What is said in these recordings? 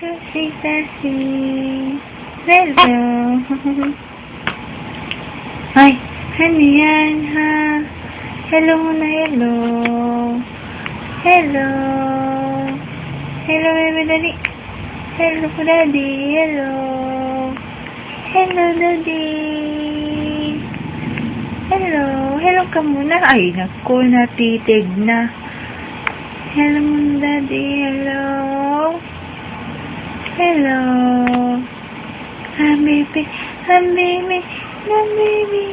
Kasi. Hello. Ay, ano yan, ha? Hello muna, hello. Hello. Hello, baby, dali. Hello, daddy. Hello. Hello, daddy. Hello. Hello ka muna. Ay, naku, natitig na. Hello muna, daddy. Hello. Hello. Hi, baby. Hi, baby. Hi, baby.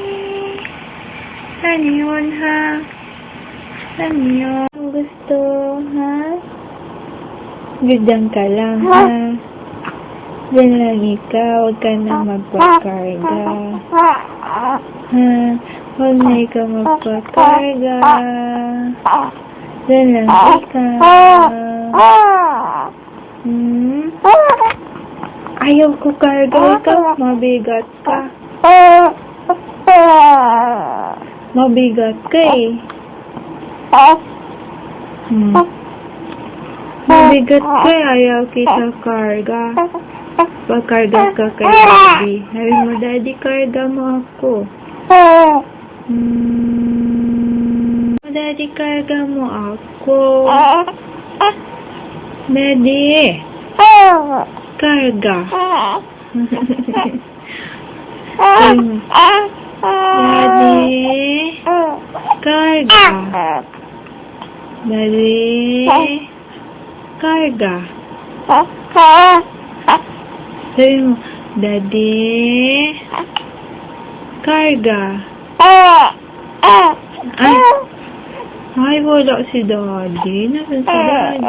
Ano yun, ha? Ano yun? Gusto, ha? Diyan ka lang, ha? Diyan lang ikaw. Huwag ka na magpakarga. Ha? Huwag na ikaw magpakarga. Diyan lang ikaw. Ayaw ko karga ikaw. Mabigat ka. Mabigat ka eh. Mabigat ka eh. Ayaw kita karga. Pagkarga ka kay daddy. Sabi mo, daddy, karga mo ako. Daddy, karga mo ako. Daddy. Karga. Daddy. Karga. Daddy. Karga. Sabi mo, daddy. Karga. Ay, wala si daddy. Nasaan si daddy?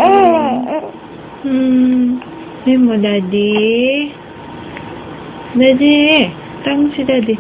Sabi mo, daddy. Daddy. Tanong si daddy.